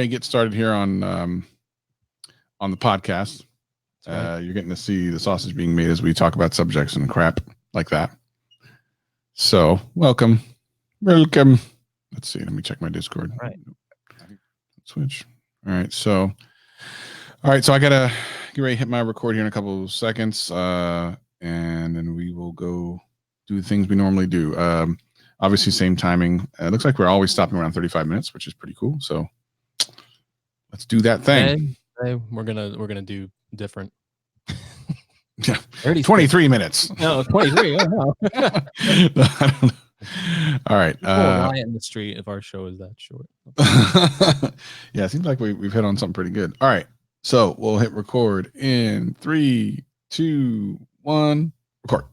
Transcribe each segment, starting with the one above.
Get started here on the podcast. You're getting to see the sausage being made as we talk about subjects and crap like that. So welcome. Let's see. Let me check my Discord. All right. Switch. All right. So I gotta get ready to hit my record here in a couple of seconds, and then we will go do the things we normally do. Obviously, same timing. It looks like we're always stopping around 35 minutes, which is pretty cool. So let's do that thing. Today we're gonna do different. Yeah, 23 minutes. No, 23. Oh, no. I don't know. All right. People will riot in the street if our show is that short. Yeah, it seems like we've hit on something pretty good. All right. So we'll hit record in 3, 2, 1. Record.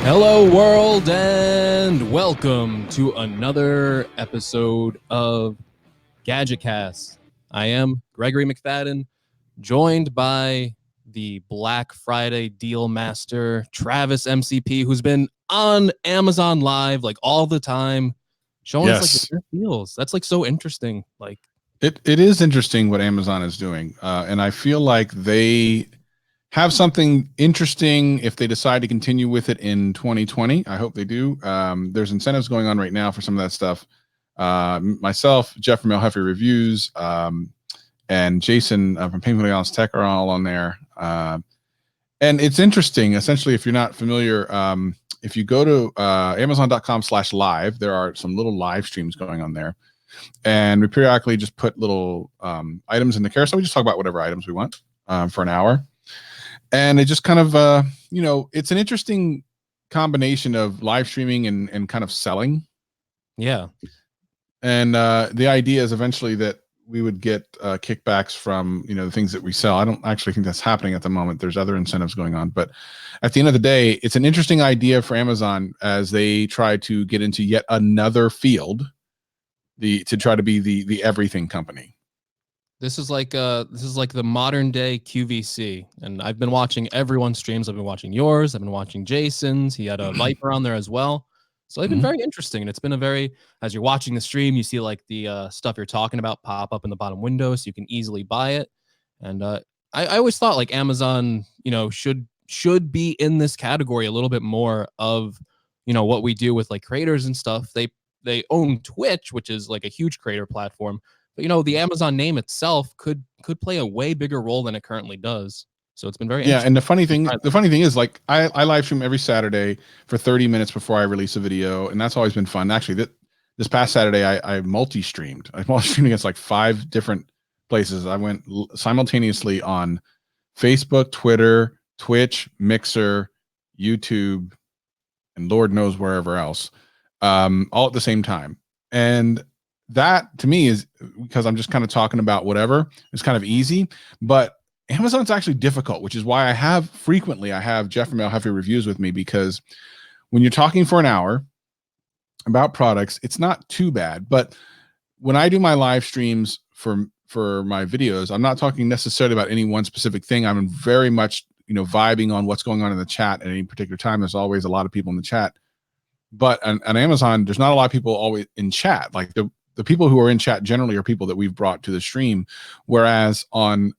Hello, world, and welcome to another episode of GadgetCast. I am Gregory McFadden, joined by the Black Friday deal master, Travis MCP, who's been on Amazon Live like all the time, showing us like the deals. That's like so interesting. Like it is interesting what Amazon is doing, and I feel like they have something interesting if they decide to continue with it in 2020. I hope they do. There's incentives going on right now for some of that stuff. Myself, Jeff from El Jefe Reviews, and Jason from Painfully Honest Tech are all on there. And it's interesting. Essentially, if you're not familiar, if you go to amazon.com/live, there are some little live streams going on there. And we periodically just put little items in the carousel. We just talk about whatever items we want for an hour. And it just kind of, it's an interesting combination of live streaming and kind of selling. Yeah. And the idea is eventually that we would get kickbacks from, the things that we sell. I don't actually think that's happening at the moment. There's other incentives going on. But at the end of the day, it's an interesting idea for Amazon as they try to get into yet another field to try to be the everything company. This is like the modern day QVC, and I've been watching everyone's streams. I've been watching yours. I've been watching Jason's. He had a Viper on there as well. So they've been very interesting, and it's been as you're watching the stream, you see like the stuff you're talking about pop up in the bottom window, so you can easily buy it. And I always thought like Amazon, should be in this category a little bit more of, what we do with like creators and stuff. They own Twitch, which is like a huge creator platform. But the Amazon name itself could play a way bigger role than it currently does. So it's been very interesting. And the funny thing is, like, I live stream every Saturday for 30 minutes before I release a video, and that's always been fun. Actually, this past Saturday I multi-streamed. I multi-streamed against like 5 different places. I went simultaneously on Facebook, Twitter, Twitch, Mixer, YouTube, and Lord knows wherever else, all at the same time. And that to me is because I'm just kind of talking about whatever. It's kind of easy, but Amazon's actually difficult, which is why I have Jeff from El Jefe Reviews with me, because when you're talking for an hour about products, it's not too bad. But when I do my live streams for my videos, I'm not talking necessarily about any one specific thing. I'm very much, vibing on what's going on in the chat at any particular time. There's always a lot of people in the chat. But on Amazon, there's not a lot of people always in chat. Like the people who are in chat generally are people that we've brought to the stream, whereas on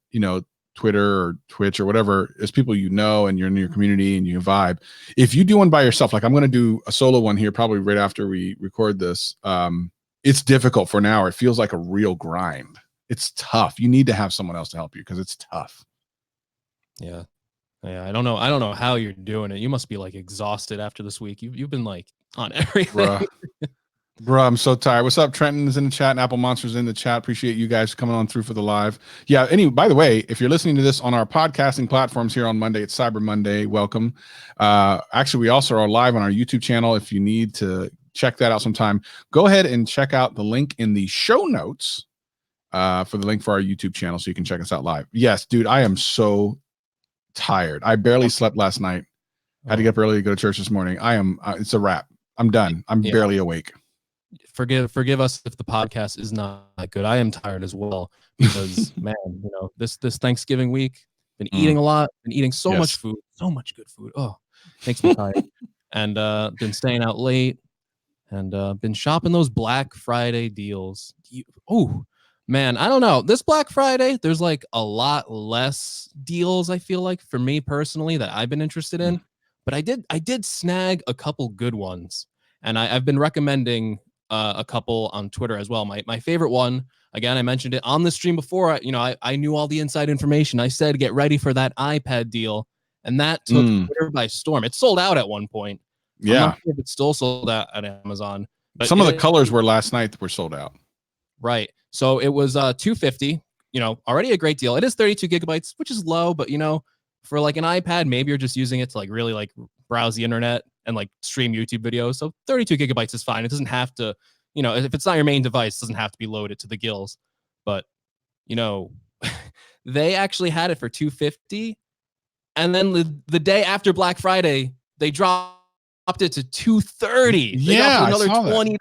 Twitter or Twitch or whatever, it's people and you're in your community and you vibe. If you do one by yourself, like I'm going to do a solo one here probably right after we record this, it's difficult for an hour. It feels like a real grind. It's tough. You need to have someone else to help you because it's tough. Yeah. I don't know how you're doing it. You must be like exhausted after this week. You've been like on everything. Bruh, I'm so tired. What's up? Trenton is in the chat and Apple Monsters in the chat. Appreciate you guys coming on through for the live. Yeah. By the way, if you're listening to this on our podcasting platforms here on Monday, it's Cyber Monday. Welcome. Actually, we also are live on our YouTube channel. If you need to check that out sometime, go ahead and check out the link in the show notes for the link for our YouTube channel so you can check us out live. Yes, dude, I am so tired. I barely slept last night. Had to get up early to go to church this morning. It's a wrap. I'm done. I'm barely awake. forgive us if the podcast is not that good. I am tired as well because man, this Thanksgiving week, been eating a lot, been eating so much food, so much good food. Oh, makes me tired. And been staying out late and been shopping those Black Friday deals. Oh man, I don't know. This Black Friday, there's like a lot less deals, I feel like, for me personally, that I've been interested in. But I did snag a couple good ones. And I've been recommending a couple on Twitter as well. My favorite one, again, I mentioned it on the stream before. I knew all the inside information. I said, get ready for that iPad deal. And that took Twitter by storm. It sold out at one point. Yeah. I'm not sure if it's still sold out at Amazon. But some of the colors were last night were sold out. Right. So it was $250, already a great deal. It is 32 gigabytes, which is low, but for like an iPad, maybe you're just using it to like really like browse the internet and like stream YouTube videos. So 32 gigabytes is fine. It doesn't have to, if it's not your main device, it doesn't have to be loaded to the gills. But, they actually had it for $250. And then the day after Black Friday, they dropped it to $230. They got another $20.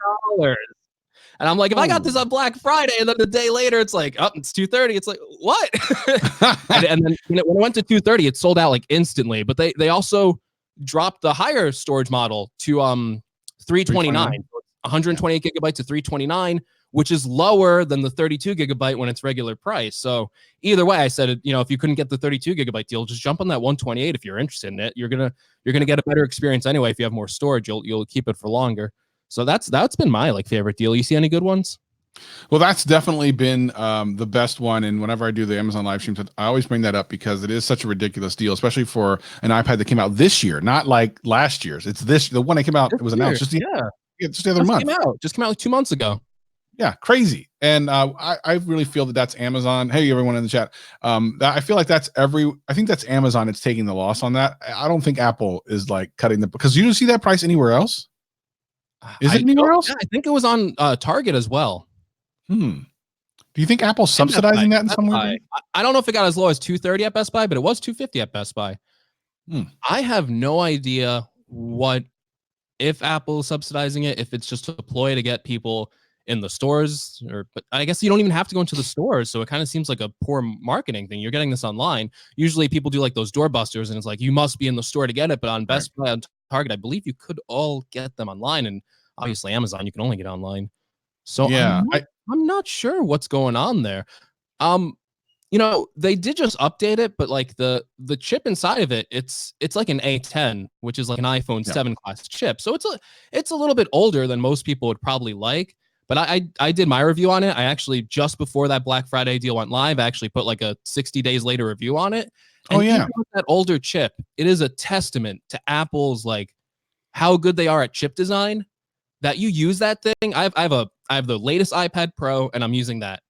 And I'm like, if I got this on Black Friday and then the day later it's like, oh, it's $230. It's like, what? and then when it went to $230, it sold out like instantly. But they also dropped the higher storage model to 329, 128 gigabytes to 329, which is lower than the 32 gigabyte when it's regular price. So either way, I said, if you couldn't get the 32 gigabyte deal, just jump on that 128 if you're interested in it. You're gonna get a better experience anyway. If you have more storage, you'll keep it for longer. So that's been my like favorite deal. You see any good ones? Well, that's definitely been the best one. And whenever I do the Amazon live streams, I always bring that up because it is such a ridiculous deal, especially for an iPad that came out this year, not like last year's. It's the one that came out. It was announced just the other month. Just came out like 2 months ago. Yeah, crazy. And I really feel that that's Amazon. Hey, everyone in the chat. I feel like I think that's Amazon. It's taking the loss on that. I don't think Apple is like cutting because you don't see that price anywhere else. Is it anywhere else? Yeah, I think it was on Target as well. Do you think Apple's subsidizing that in some way? I don't know if it got as low as $230 at Best Buy, but it was $250 at Best Buy. I have no idea if Apple is subsidizing it, if it's just a ploy to get people in the stores, but I guess you don't even have to go into the stores. So it kind of seems like a poor marketing thing. You're getting this online. Usually people do like those doorbusters and it's like, you must be in the store to get it. But on Best Buy, on Target, I believe you could all get them online. And obviously Amazon, you can only get online. So yeah, I'm not sure what's going on there. They did just update it, but like the chip inside of it, it's like an A10, which is like an iPhone 7 class chip. So it's a little bit older than most people would probably like. But I did my review on it. I actually, just before that Black Friday deal went live, I actually put like a 60 days later review on it. And even with that older chip, it is a testament to Apple's like how good they are at chip design that you use that thing. I have the latest iPad Pro and I'm using that.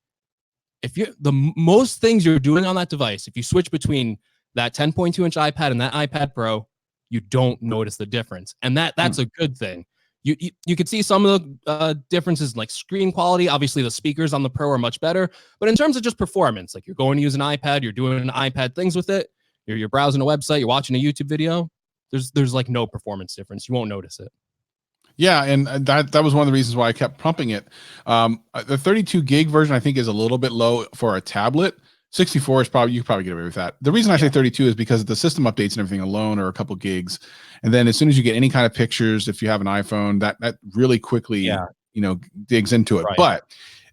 If most things you're doing on that device, if you switch between that 10.2 inch iPad and that iPad Pro, you don't notice the difference. And that's a good thing. You could see some of the differences in like screen quality. Obviously, the speakers on the Pro are much better. But in terms of just performance, like you're going to use an iPad, you're doing iPad things with it, you're browsing a website, you're watching a YouTube video, there's like no performance difference. You won't notice it. Yeah, and that was one of the reasons why I kept pumping it. The 32 gig version, I think, is a little bit low for a tablet. 64 is you could probably get away with that. The reason I say 32 is because the system updates and everything alone are a couple gigs. And then as soon as you get any kind of pictures, if you have an iPhone, that really quickly, digs into it. Right. But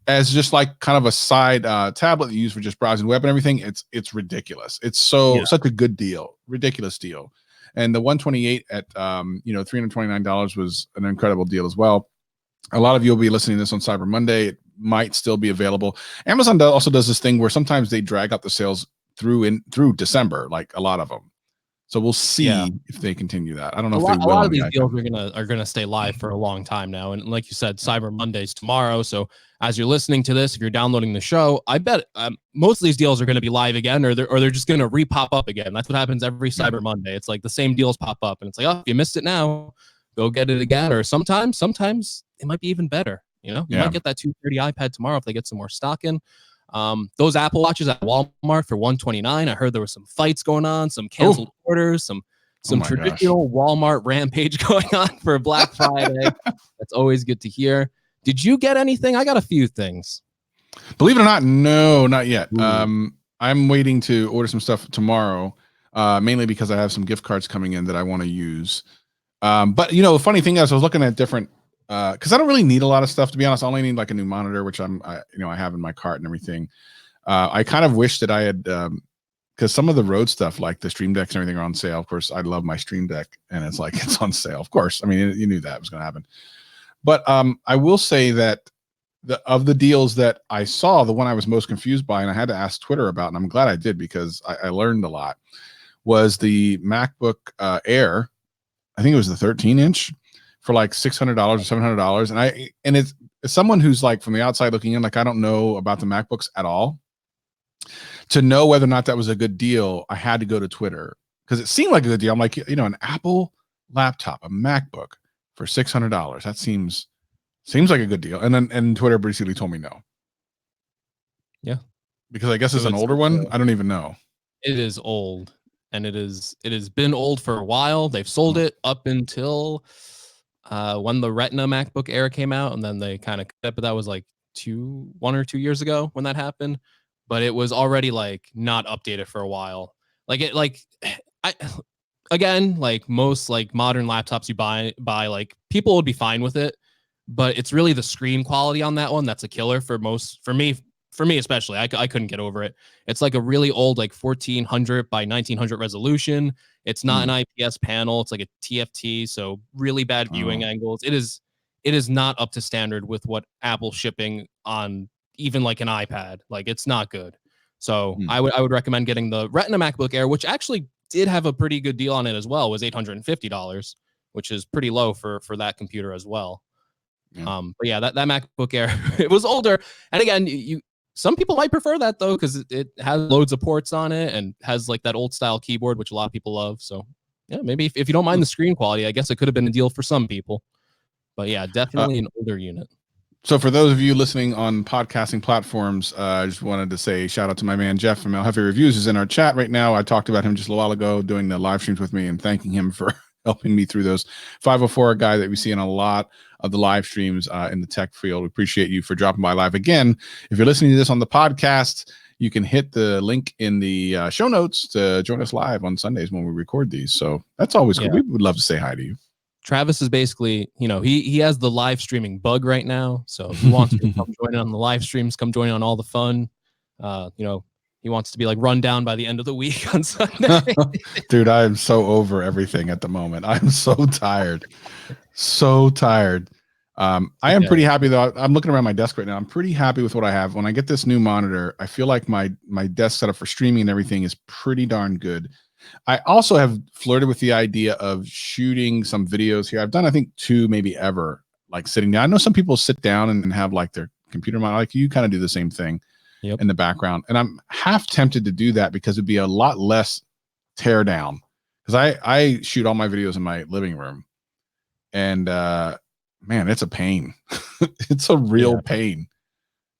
as just like kind of a side tablet that you use for just browsing web and everything, it's ridiculous. It's such a good deal, ridiculous deal. And the 128 at $329 was an incredible deal as well. A lot of you will be listening to this on Cyber Monday. It might still be available. Amazon also does this thing where sometimes they drag out the sales through December, like a lot of them. So we'll see if they continue that. I don't know if they will. A lot of these deals are gonna stay live for a long time now. And like you said, Cyber Monday's tomorrow. So as you're listening to this, if you're downloading the show, I bet most of these deals are going to be live again, or they're just going to repop up again. That's what happens every Cyber Monday. It's like the same deals pop up, and it's like, oh, if you missed it now, go get it again. Or sometimes it might be even better. You might get that $230 iPad tomorrow if they get some more stock in. Those Apple Watches at Walmart for $129. I heard there were some fights going on, some canceled orders, some traditional Walmart rampage going on for Black Friday. That's always good to hear. Did you get anything? I got a few things. Believe it or not, no, not yet. Ooh. I'm waiting to order some stuff tomorrow, mainly because I have some gift cards coming in that I want to use. But the funny thing is, I was looking at different, because I don't really need a lot of stuff, to be honest. I only need like a new monitor, which I have in my cart and everything. I kind of wish that I had, because some of the Rode stuff, like the Stream Decks and everything, are on sale. Of course, I love my Stream Deck, and it's like it's on sale. Of course, I mean you knew that was going to happen. But I will say that of the deals that I saw, the one I was most confused by, and I had to ask Twitter about, and I'm glad I did because I learned a lot, was the MacBook Air. I think it was the 13-inch for like $600 or $700. And it's someone who's like from the outside looking in, like I don't know about the MacBooks at all. To know whether or not that was a good deal, I had to go to Twitter because it seemed like a good deal. I'm like, an Apple laptop, a MacBook for $600. That seems like a good deal. And Twitter basically told me no. Yeah. Because I guess it's an older one. I don't even know. It is old, and it has been old for a while. They've sold it up until when the Retina MacBook Air came out, and then they kind of cut it, but that was like 1 or 2 years ago when that happened. But it was already like not updated for a while. Again, like most like modern laptops you buy like people would be fine with it, but it's really the screen quality on that one that's a killer for me especially. I couldn't get over it. It's like a really old like 1400 by 1900 resolution. It's not an IPS panel. It's like a TFT, so really bad viewing angles. It is not up to standard with what Apple's shipping on even like an iPad. Like it's not good. So I would recommend getting the Retina MacBook Air, which actually did have a pretty good deal on it as well. It was $850, which is pretty low for that computer as well. Yeah. But yeah, that MacBook Air, it was older. And again, some people might prefer that though, because it has loads of ports on it and has like that old style keyboard, which a lot of people love. So yeah, maybe if you don't mind the screen quality, I guess it could have been a deal for some people. But yeah, definitely an older unit. So for those of you listening on podcasting platforms, I just wanted to say shout out to my man Jeff from El Jefe Reviews, who's in our chat right now. I talked about him just a while ago doing the live streams with me and thanking him for helping me through those. 504 guy that we see in a lot of the live streams in the tech field. We appreciate you for dropping by live. Again, if you're listening to this on the podcast, you can hit the link in the show notes to join us live on Sundays when we record these. So that's always cool. We would love to say hi to you. Travis is basically, he has the live streaming bug right now. So if he wants to come join in on the live streams, come join in on all the fun. He wants to be like run down by the end of the week on Sunday. Dude, I am so over everything at the moment. I'm so tired. So tired. I am pretty happy though. I'm looking around my desk right now. I'm pretty happy with what I have. When I get this new monitor, I feel like my desk setup for streaming and everything is pretty darn good. I also have flirted with the idea of shooting some videos here. I've done, I think, 2 maybe ever, like sitting down. I know some people sit down and have like their computer monitor, like you kind of do the same thing in the background. And I'm half tempted to do that because it'd be a lot less tear down. Because I shoot all my videos in my living room. And man, it's a pain. It's a real pain.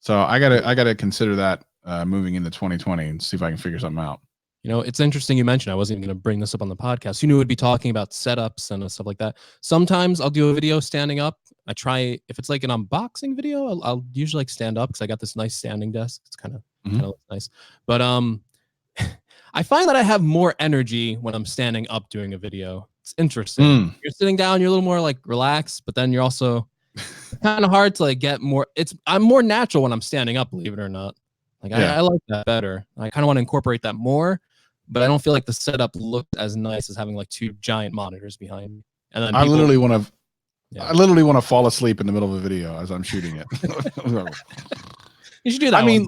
So I gotta consider that moving into 2020 and see if I can figure something out. It's interesting you mentioned, I wasn't even going to bring this up on the podcast. You knew we'd be talking about setups and stuff like that. Sometimes I'll do a video standing up. I try, if it's like an unboxing video, I'll usually like stand up because I got this nice standing desk. It's kind of nice. But I find that I have more energy when I'm standing up doing a video. It's interesting. You're sitting down, you're a little more like relaxed, but then you're also kind of hard to like get more. I'm more natural when I'm standing up, believe it or not. Like I like that better. I kind of want to incorporate that more. But I don't feel like the setup looked as nice as having like 2 giant monitors behind me. And then I literally want to fall asleep in the middle of a video as I'm shooting it. You should do that. I mean,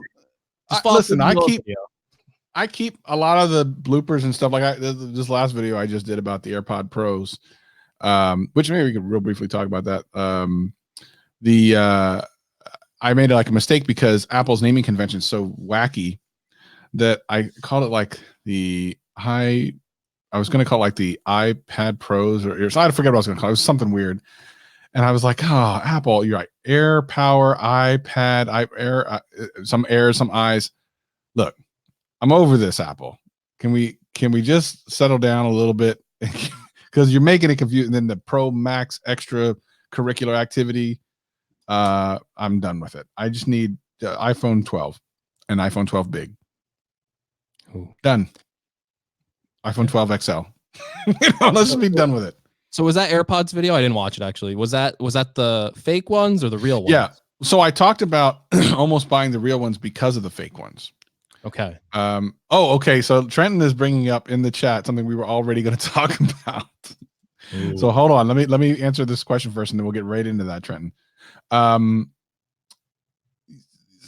listen, I keep a lot of the bloopers and stuff like this last video I just did about the AirPod Pros, which maybe we could real briefly talk about that. I made like a mistake because Apple's naming convention is so wacky that I called it like I was going to call it like the iPad Pros or I forget what I was going to call it. It was something weird. And I was like, oh, Apple, you're right. Air Power, iPad, Air, some Airs, some I's. Look, I'm over this, Apple. Can we just settle down a little bit? Because you're making it confusing. And then the Pro Max extra curricular activity. I'm done with it. I just need iPhone 12 and iPhone 12 big. Ooh. Done. iPhone 12 XL. Let's just be done with it. So was that AirPods video? I didn't watch it actually. Was that the fake ones or the real ones? Yeah. So I talked about almost buying the real ones because of the fake ones. Okay. Okay. So Trenton is bringing up in the chat something we were already going to talk about. Ooh. So hold on. Let me answer this question first, and then we'll get right into that, Trenton.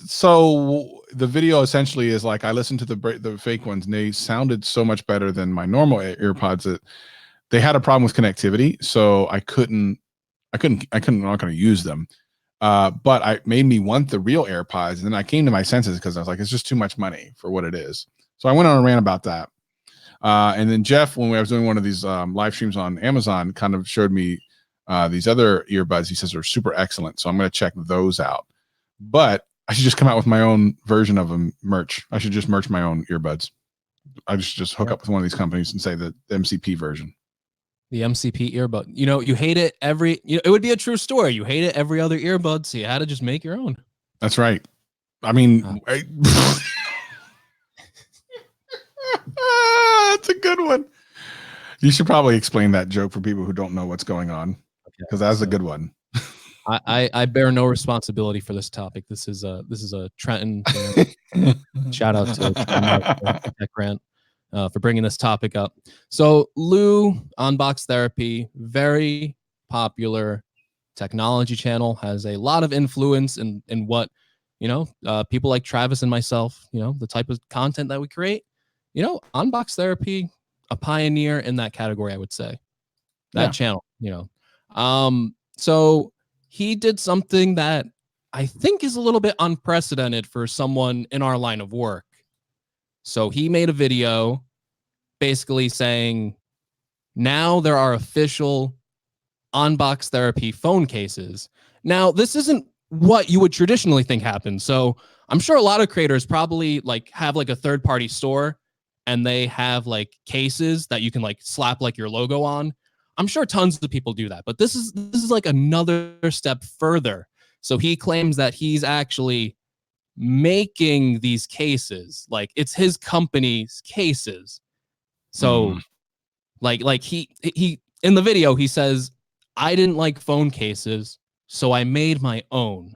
So the video essentially is like I listened to the fake ones, and they sounded so much better than my normal AirPods that they had a problem with connectivity, so I'm not going to use them. But it made me want the real AirPods, and then I came to my senses because I was like, it's just too much money for what it is. So I went on a rant about that. And then Jeff, when I was doing one of these live streams on Amazon, kind of showed me these other earbuds. He says they're super excellent, so I'm going to check those out. But I should just come out with my own version of them merch. I should just merch my own earbuds. I just hook up with one of these companies and say the MCP version. The MCP earbud. You know, you hate it it would be a true story. You hate it every other earbud, so you had to just make your own. That's right. I mean, that's a good one. You should probably explain that joke for people who don't know what's going on, because that's a good one. I bear no responsibility for this topic. This is a Trenton shout out to Tech Grant for bringing this topic up. So Lou, Unbox Therapy, very popular technology channel, has a lot of influence in what people like Travis and myself, the type of content that we create. Unbox Therapy, a pioneer in that category, I would say. That channel, so he did something that I think is a little bit unprecedented for someone in our line of work. So he made a video basically saying, now there are official Unbox Therapy phone cases. Now, this isn't what you would traditionally think happens. So I'm sure a lot of creators probably have a third-party store, and they have cases that you can slap your logo on. I'm sure tons of people do that, but this is another step further. So he claims that he's actually making these cases, it's his company's cases. So he in the video he says, I didn't like phone cases, so I made my own.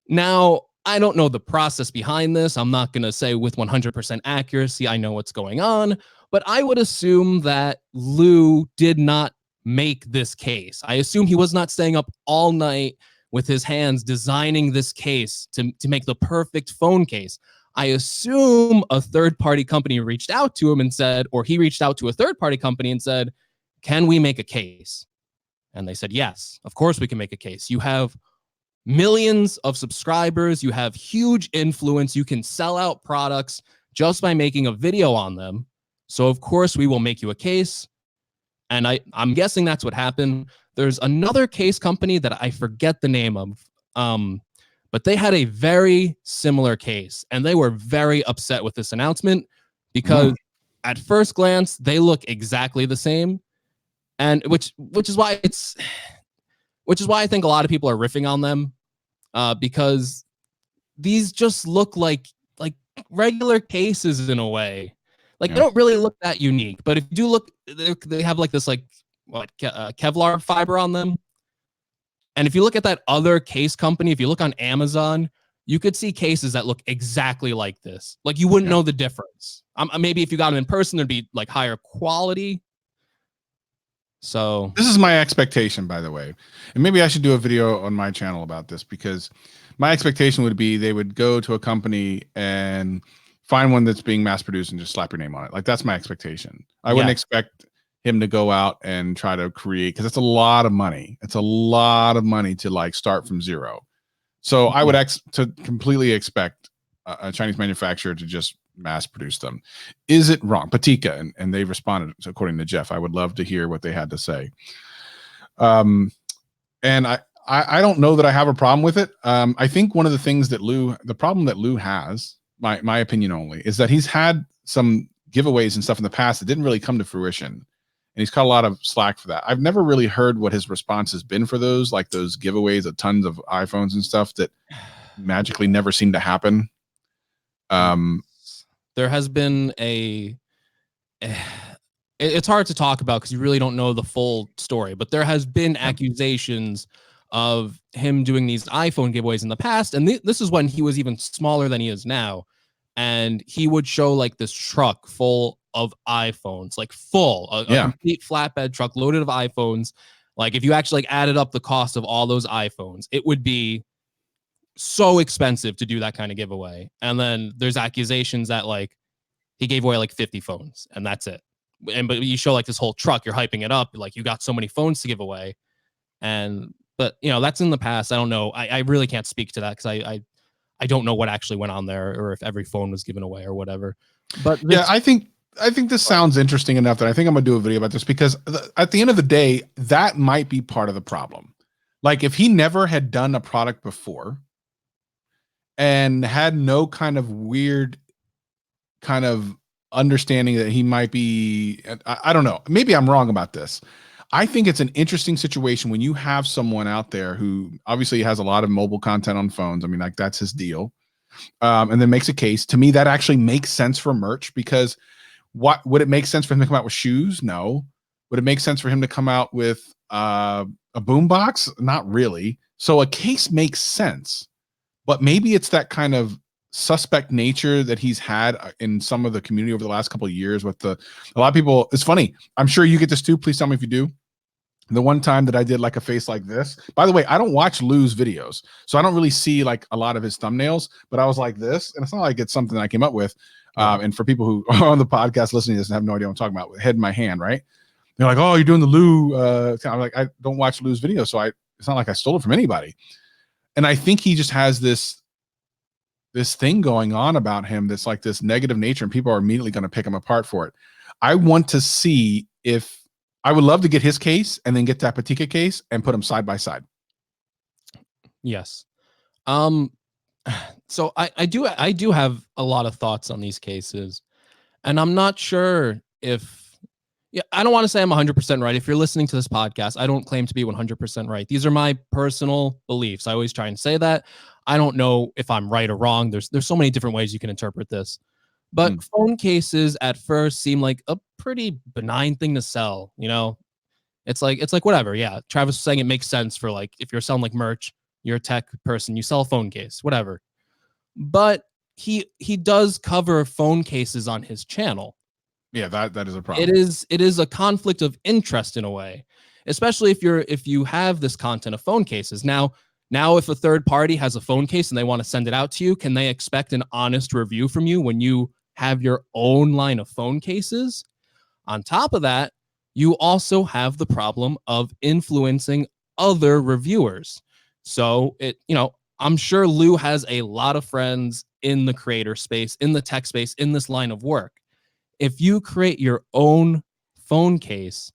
Now, I don't know the process behind this. I'm not going to say with 100% accuracy I know what's going on, but I would assume that Lou did not make this case. I assume he was not staying up all night with his hands designing this case to make the perfect phone case. I assume a third-party company reached out to him and said, or he reached out to a third-party company and said, can we make a case? And they said, yes, of course we can make a case. You have millions of subscribers. You have huge influence. You can sell out products just by making a video on them. So of course we will make you a case. And I'm guessing that's what happened. There's another case company that I forget the name of, but they had a very similar case, and they were very upset with this announcement because at first glance they look exactly the same, and which is why I think a lot of people are riffing on them, because these just look like regular cases in a way. They don't really look that unique, but if you do look, they have this Kevlar fiber on them. And if you look at that other case company, if you look on Amazon, you could see cases that look exactly like this. You wouldn't know the difference. Maybe if you got them in person, there'd be higher quality. So this is my expectation, by the way. And maybe I should do a video on my channel about this, because my expectation would be they would go to a company and find one that's being mass produced and just slap your name on it. That's my expectation. I wouldn't expect him to go out and try to create, because it's a lot of money. It's a lot of money to start from zero. So I would completely expect a Chinese manufacturer to just mass produce them. Is it wrong? Patika, and they responded according to Jeff. I would love to hear what they had to say. And I don't know that I have a problem with it. I think one of the things that the problem that Lou has, my opinion only, is that he's had some giveaways and stuff in the past that didn't really come to fruition. and he's caught a lot of slack for that. I've never really heard what his response has been for those, like those giveaways of tons of iPhones and stuff that magically never seem to happen. There has been it's hard to talk about because you really don't know the full story, but there has been accusations of him doing these iPhone giveaways in the past, and this is when he was even smaller than he is now, and he would show like this truck full of iPhones, like a complete flatbed truck loaded of iPhones. Like if you actually like added up the cost of all those iPhones, it would be so expensive to do that kind of giveaway. And then there's accusations that like he gave away like 50 phones and that's it. But you show like this whole truck, you're hyping it up, like you got so many phones to give away. But you know, that's in the past. I don't know. I really can't speak to that because I don't know what actually went on there or if every phone was given away or whatever. But yeah, I think this sounds interesting enough that I think I'm gonna do a video about this because at the end of the day, that might be part of the problem. Like if he never had done a product before and had no kind of weird kind of understanding that he might be, I don't know, maybe I'm wrong about this. I think it's an interesting situation when you have someone out there who obviously has a lot of mobile content on phones. I mean, like that's his deal. And then makes a case. To me, that actually makes sense for merch because what would it make sense for him to come out with shoes? No. Would it make sense for him to come out with a boombox? Not really. So a case makes sense, but maybe it's that kind of suspect nature that he's had in some of the community over the last couple of years with a lot of people. It's funny. I'm sure you get this too. Please tell me if you do. The one time that I did like a face like this, by the way, I don't watch Lou's videos, so I don't really see like a lot of his thumbnails, but I was like this, and it's not like it's something I came up with. And for people who are on the podcast listening to this and have no idea what I'm talking about, head in my hand, right? They're like, oh, you're doing the Lou. I'm like, I don't watch Lou's videos, so it's not like I stole it from anybody. And I think he just has this thing going on about him that's like this negative nature, and people are immediately going to pick him apart for it. I want to see if I would love to get his case and then get that Patika case and put them side by side. Yes. So I do have a lot of thoughts on these cases, and I'm not sure if, yeah, I don't want to say I'm 100% right. If you're listening to this podcast, I don't claim to be 100% right. These are my personal beliefs. I always try and say that. I don't know if I'm right or wrong. There's so many different ways you can interpret this. But phone cases at first seem like a pretty benign thing to sell, you know? It's like whatever. Yeah, Travis was saying it makes sense for like if you're selling like merch, you're a tech person, you sell a phone case, whatever. But he does cover phone cases on his channel. Yeah, that is a problem. It is a conflict of interest in a way, especially if you have this content of phone cases. Now if a third party has a phone case and they want to send it out to you, can they expect an honest review from you when you have your own line of phone cases? On top of that, you also have the problem of influencing other reviewers. So I'm sure Lou has a lot of friends in the creator space, in the tech space, in this line of work. If you create your own phone case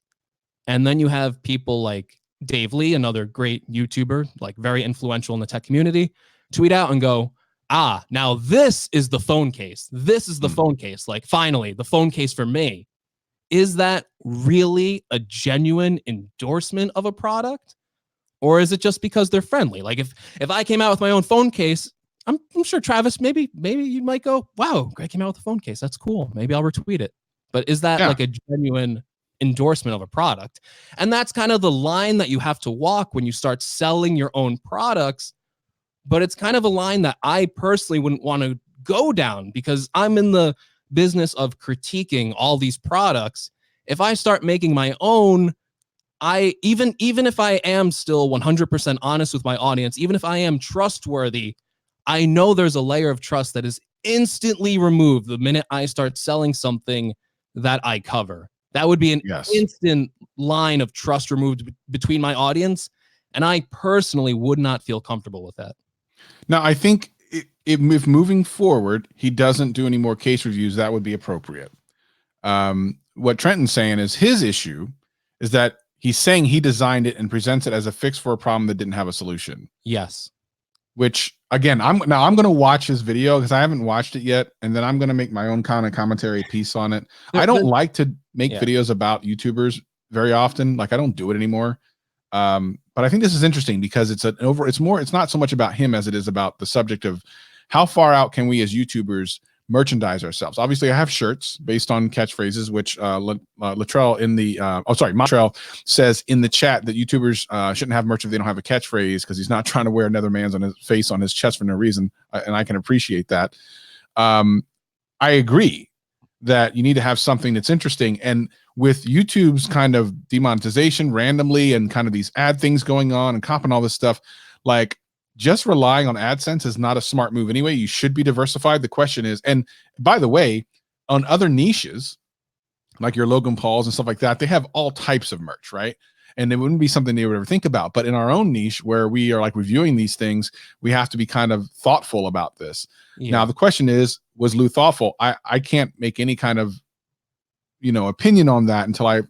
and then you have people like Dave Lee, another great YouTuber, like very influential in the tech community, tweet out and go, now this is the phone case. This is the phone case. Like finally, the phone case for me. Is that really a genuine endorsement of a product? Or is it just because they're friendly? Like if I came out with my own phone case, I'm sure Travis, maybe you might go, wow, Greg came out with a phone case. That's cool. Maybe I'll retweet it. But is that like a genuine endorsement of a product? And that's kind of the line that you have to walk when you start selling your own products. But it's kind of a line that I personally wouldn't want to go down because I'm in the business of critiquing all these products. If I start making my own, even if I am still 100% honest with my audience, even if I am trustworthy, I know there's a layer of trust that is instantly removed the minute I start selling something that I cover. That would be an instant line of trust removed between my audience, and I personally would not feel comfortable with that. Now, I think if moving forward, he doesn't do any more case reviews, that would be appropriate. What Trenton's saying is his issue is that he's saying he designed it and presents it as a fix for a problem that didn't have a solution. Yes. Which again, I'm going to watch his video because I haven't watched it yet, and then I'm going to make my own kind of commentary piece on it. I don't like to make videos about YouTubers very often. Like I don't do it anymore. But I think this is interesting because it's not so much about him as it is about the subject of how far out can we as YouTubers merchandise ourselves. Obviously I have shirts based on catchphrases, which Latrell in the Montreal says in the chat that YouTubers shouldn't have merch if they don't have a catchphrase, because he's not trying to wear another man's on his face on his chest for no reason. And I can appreciate that. I agree that you need to have something that's interesting. And with YouTube's kind of demonetization randomly and kind of these ad things going on and copping all this stuff, like just relying on AdSense is not a smart move anyway. You should be diversified. The question is, and by the way, on other niches, like your Logan Pauls and stuff like that, they have all types of merch, right? And it wouldn't be something they would ever think about. But in our own niche, where we are like reviewing these things, we have to be kind of thoughtful about this. Yeah. Now, the question is, was Lou thoughtful? I can't make any kind of, opinion on that until I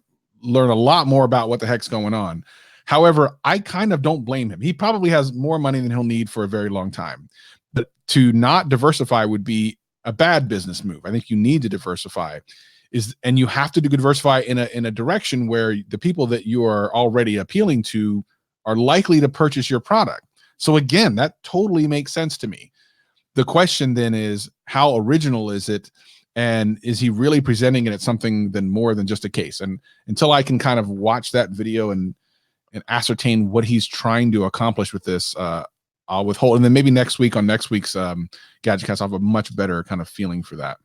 learn a lot more about what the heck's going on. However, I kind of don't blame him. He probably has more money than he'll need for a very long time. But to not diversify would be a bad business move. I think you need to diversify. And you have to diversify in a direction where the people that you are already appealing to are likely to purchase your product. So again, that totally makes sense to me. The question then is, how original is it? And is he really presenting it as something more than just a case? And until I can kind of watch that video and ascertain what he's trying to accomplish with this, I'll withhold. And then maybe next week's GadgetCast, I'll have a much better kind of feeling for that.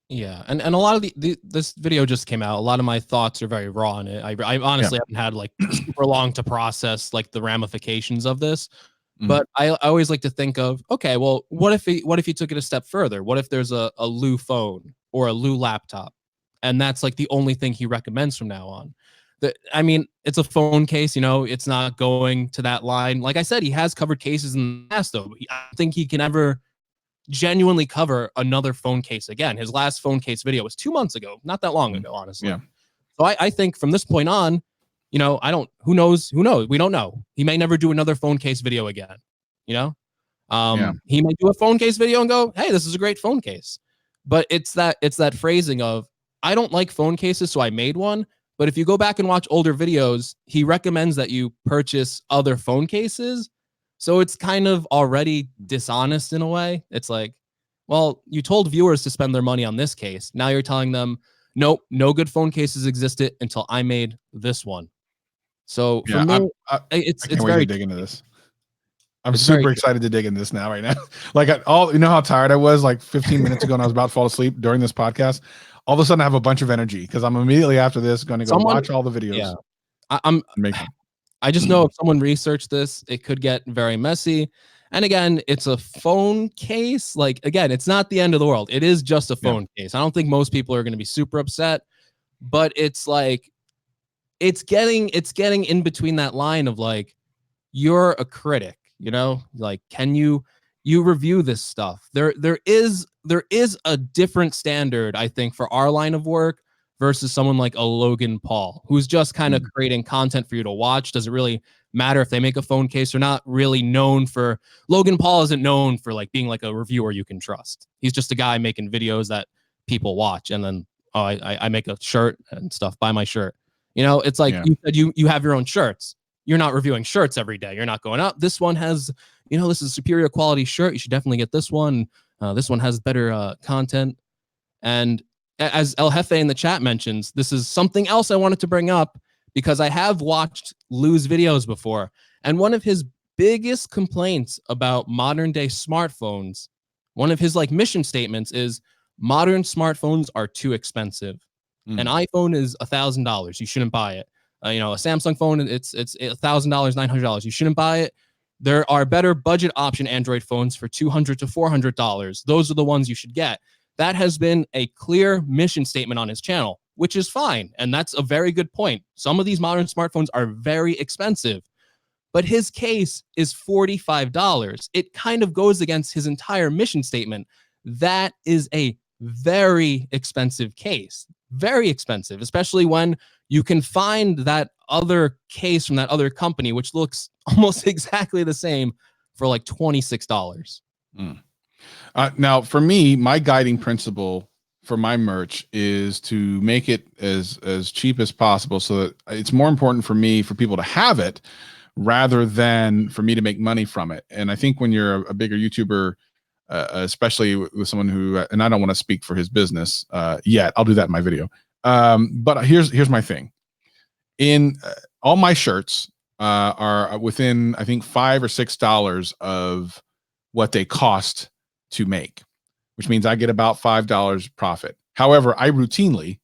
Yeah, and a lot of this video just came out. A lot of my thoughts are very raw in it. I honestly haven't had like super long to process like the ramifications of this. But I always like to think of, okay, well, what if he took it a step further? What if there's a Lou phone or a Lou laptop, and that's like the only thing he recommends from now on? I mean, it's a phone case, it's not going to that line. Like I said, he has covered cases in the past, though. I don't think he can ever genuinely cover another phone case again. His last phone case video was 2 months ago, not that long ago, honestly. Yeah. So I think from this point on, who knows? We don't know. He may never do another phone case video again. He may do a phone case video and go, hey, this is a great phone case. But it's that phrasing of, I don't like phone cases, so I made one. But if you go back and watch older videos, he recommends that you purchase other phone cases. So it's kind of already dishonest in a way. It's like, well, you told viewers to spend their money on this case. Now you're telling them, nope, no good phone cases existed until I made this one. So for me, it's very dig into this. I'm super excited to dig into this now, right now. Like how tired I was like 15 minutes ago and I was about to fall asleep during this podcast. All of a sudden I have a bunch of energy because I'm immediately after this going to go watch all the videos. Yeah. I just know if someone researched this, it could get very messy. And again, it's a phone case. Like, again, it's not the end of the world. It is just a phone case. I don't think most people are going to be super upset, but it's like, it's getting in between that line of like, you're a critic, like, can you review this stuff? There is a different standard, I think, for our line of work versus someone like a Logan Paul, who's just kind of creating content for you to watch. Does it really matter if they make a phone case or not? Really known for Logan Paul isn't known for like being like a reviewer you can trust. He's just a guy making videos that people watch, and then I make a shirt and stuff. Buy my shirt. It's like you said you have your own shirts. You're not reviewing shirts every day. You're not going up. This one has, this is a superior quality shirt. You should definitely get this one. This one has better content. And as El Jefe in the chat mentions, this is something else I wanted to bring up because I have watched Lou's videos before. And one of his biggest complaints about modern day smartphones, one of his like mission statements is modern smartphones are too expensive. An iPhone is $1,000. You shouldn't buy it. A Samsung phone, it's $1,000, $900. You shouldn't buy it. There are better budget option Android phones for $200 to $400. Those are the ones you should get. That has been a clear mission statement on his channel, which is fine. And that's a very good point. Some of these modern smartphones are very expensive, but his case is $45. It kind of goes against his entire mission statement. That is a very expensive case, very expensive, especially when you can find that other case from that other company, which looks almost exactly the same for like $26. Now, for me, my guiding principle for my merch is to make it as cheap as possible, so that it's more important for me for people to have it rather than for me to make money from it. And I think when you're a bigger YouTuber, especially with someone who, and I don't want to speak for his business yet, I'll do that in my video. But here's my thing. In all my shirts are within, I think, $5 or $6 of what they cost to make, which means I get about $5 profit. However, I routinely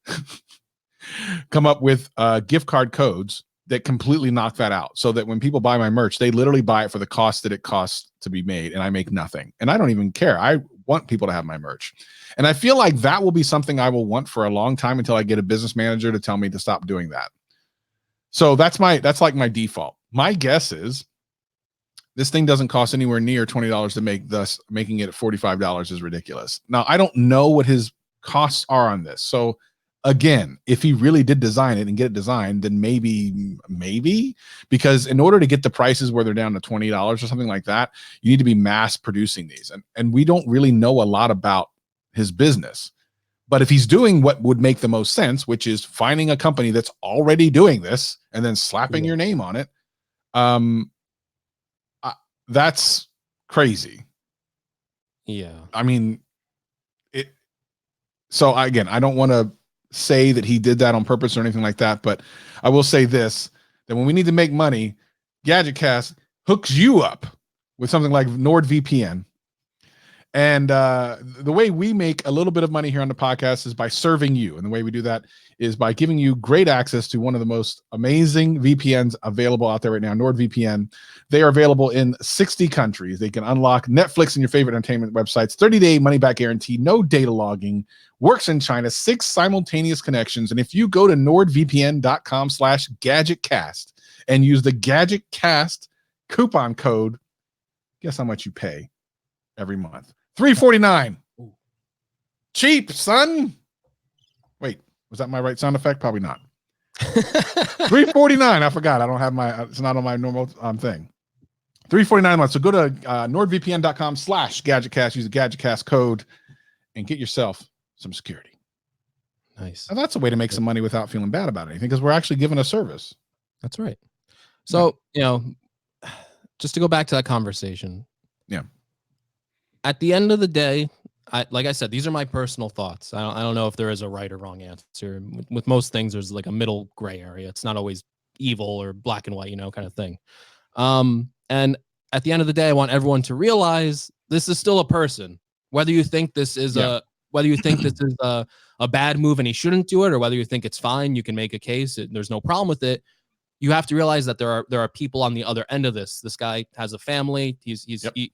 come up with gift card codes that completely knock that out, so that when people buy my merch, they literally buy it for the cost that it costs to be made, and I make nothing. And I don't even care. I want people to have my merch. And I feel like that will be something I will want for a long time, until I get a business manager to tell me to stop doing that. So that's like my default. My guess is this thing doesn't cost anywhere near $20 to make, thus making it $45 is ridiculous. Now, I don't know what his costs are on this. So again, if he really did design it and get it designed, then maybe, because in order to get the prices where they're down to $20 or something like that, you need to be mass producing these. And we don't really know a lot about his business. But if he's doing what would make the most sense, which is finding a company that's already doing this and then slapping your name on it, that's crazy. Yeah. I mean, so again, I don't want to say that he did that on purpose or anything like that, but I will say this, that when we need to make money, GadgetCast hooks you up with something like NordVPN. And the way we make a little bit of money here on the podcast is by serving you. And the way we do that is by giving you great access to one of the most amazing VPNs available out there right now, NordVPN. They are available in 60 countries. They can unlock Netflix and your favorite entertainment websites, 30-day money-back guarantee, no data logging, works in China, 6 simultaneous connections. And if you go to nordvpn.com/GadgetCast and use the GadgetCast coupon code, guess how much you pay every month? $3.49. Cheap, son. Wait, was that my right sound effect? Probably not. $3.49. I forgot. I don't have my, it's not on my normal thing. $3.49 a month. So go to nordvpn.com/GadgetCast, use the GadgetCast code, and get yourself some security. Nice. And that's a way to make some money without feeling bad about anything, because we're actually giving a service. That's right. So, you know, just to go back to that conversation. Yeah. At the end of the day, like I said, these are my personal thoughts. I don't know if there is a right or wrong answer. With most things, there's like a middle gray area. It's not always evil or black and white, kind of thing. And at the end of the day, I want everyone to realize this is still a person. Whether you think this is a bad move and he shouldn't do it, or whether you think it's fine, you can make a case. There's no problem with it. You have to realize that there are people on the other end of this. This guy has a family. He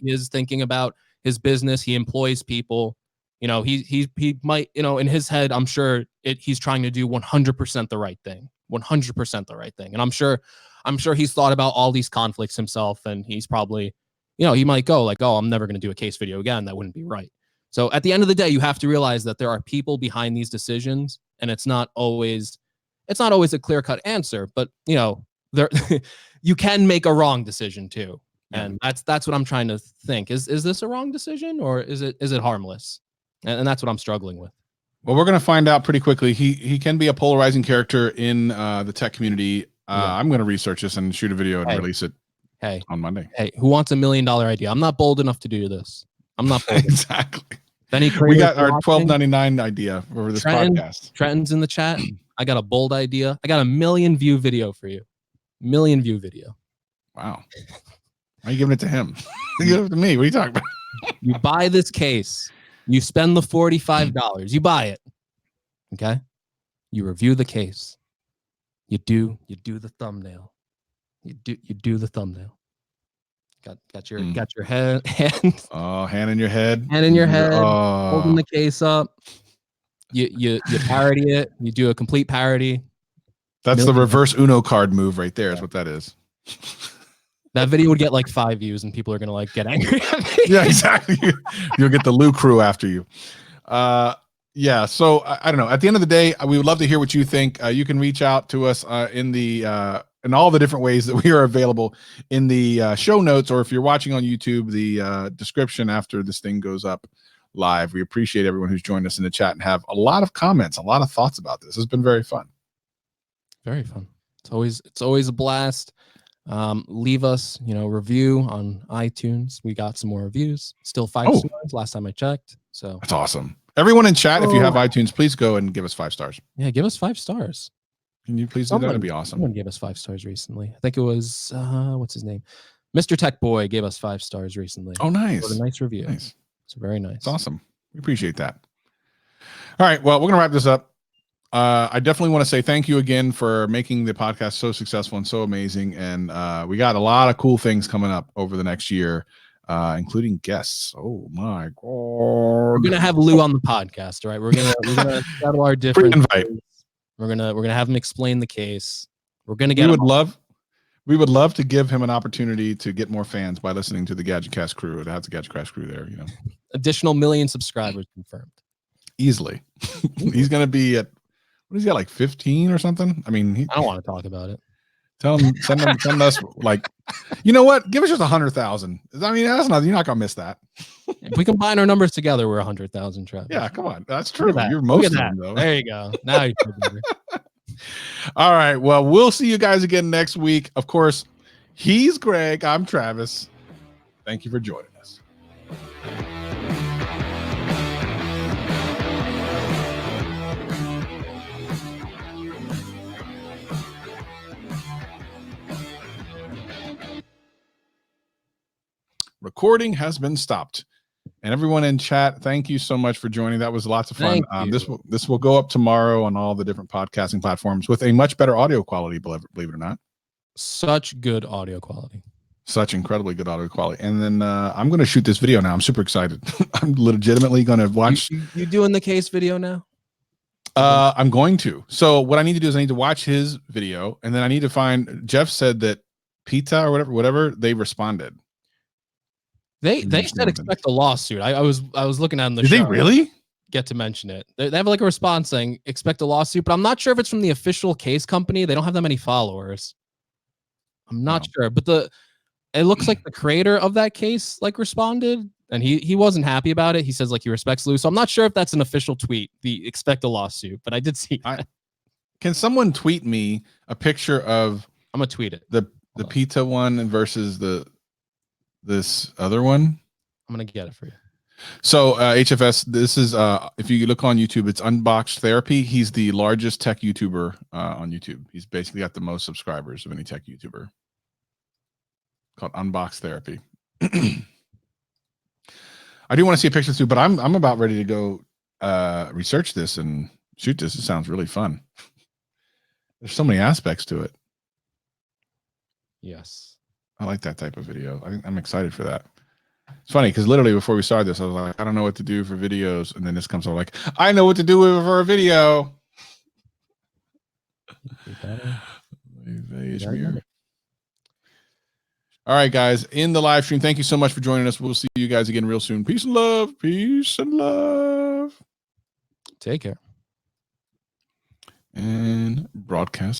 is thinking about his business. He employs people. He might, in his head, I'm sure he's trying to do 100% the right thing, 100% the right thing. And I'm sure he's thought about all these conflicts himself, and he's probably, he might go like, oh, I'm never going to do a case video again. That wouldn't be right. So at the end of the day, you have to realize that there are people behind these decisions, and it's not always a clear-cut answer, but there you can make a wrong decision too. And that's what I'm trying to think. Is this a wrong decision, or is it harmless? And that's what I'm struggling with. Well, we're going to find out pretty quickly. He can be a polarizing character in the tech community. I'm going to research this and shoot a video and release it on Monday. Hey, who wants $1 million idea? I'm not bold enough to do this. I'm not bold exactly. We got our $12.99 idea for this podcast. Trenton's in the chat. I got a bold idea. I got a 1 million view video for you. 1 million view video. Wow. Why are you giving it to him? Give it to me. What are you talking about? You buy this case. You spend the $45. You buy it. Okay. You review the case. You do the thumbnail. You do the thumbnail. Got your hand. Oh, hand in your head. Hand in your head. Holding the case up. You parody it. You do a complete parody. That's the reverse Uno card move right there. Is what that is. That video would get like 5 views, and people are gonna like get angry at me. Yeah, exactly. You'll get the Lou crew after you. Yeah. So I don't know. At the end of the day, we would love to hear what you think. You can reach out to us in all the different ways that we are available in the show notes, or if you're watching on YouTube, the description after this thing goes up live. We appreciate everyone who's joined us in the chat and have a lot of comments, a lot of thoughts about this. It's been very fun. Very fun. It's always a blast. Leave us, review on iTunes. We got some more reviews. Still 5 stars last time I checked. So that's awesome. Everyone in chat, if you have iTunes, please go and give us 5 stars. Yeah, give us 5 stars. Can you please do that? That'd be awesome. Someone gave us 5 stars recently. I think it was what's his name? Mr. Tech Boy gave us 5 stars recently. Oh, nice. A nice review. Nice. It's very nice. It's awesome. We appreciate that. All right. Well, we're gonna wrap this up. I definitely want to say thank you again for making the podcast so successful and so amazing. And we got a lot of cool things coming up over the next year, including guests. Oh my God. We're gonna have Lou on the podcast, all right? We're gonna settle our differences. We're gonna have him explain the case. We're gonna get. We would love to give him an opportunity to get more fans by listening to the GadgetCast crew. It has the GadgetCast crew there, Additional 1 million subscribers confirmed. Easily. He's gonna be at, what is he got, like 15 or something? I mean, I don't want to talk about it. Send us like, you know what? Give us just 100,000. I mean, that's not, you're not gonna miss that. If we combine our numbers together, we're 100,000, Travis. Yeah, come on. That's true. That. You're most of them, though. There you go. Now you feel better. All right. Well, we'll see you guys again next week. Of course, he's Greg. I'm Travis. Thank you for joining us. Recording has been stopped. And everyone in chat, thank you so much for joining. That was lots of fun. This will go up tomorrow on all the different podcasting platforms with a much better audio quality, believe it or not. Such good audio quality. Such incredibly good audio quality. And then I'm going to shoot this video now. I'm super excited. I'm legitimately going to watch. You doing the case video now? I'm going to. So what I need to do is I need to watch his video, and then I need to find. Jeff said that PETA or whatever they responded. They said expect a lawsuit. I was looking at them. Did they really get to mention it? They have like a response saying expect a lawsuit, but I'm not sure if it's from the official case company. They don't have that many followers. I'm not sure, but it looks like the creator of that case like responded, and he wasn't happy about it. He says like he respects Lou, so I'm not sure if that's an official tweet. The expect a lawsuit, but I did see. Can someone tweet me a picture of? I'm gonna tweet it. The PETA one versus this other one. I'm gonna get it for you. So HFS, this is if you look on YouTube, it's Unbox Therapy. He's the largest tech YouTuber on YouTube. He's basically got the most subscribers of any tech YouTuber. Called Unbox Therapy. I do want to see a picture too, but I'm about ready to go research this and shoot this. It sounds really fun. There's so many aspects to it. Yes. I like that type of video. I'm excited for that. It's funny because literally before we started this, I was like, I don't know what to do for videos. And then this comes out like, I know what to do for a video. All right, guys, in the live stream, thank you so much for joining us. We'll see you guys again real soon. Peace and love. Peace and love. Take care. And broadcast.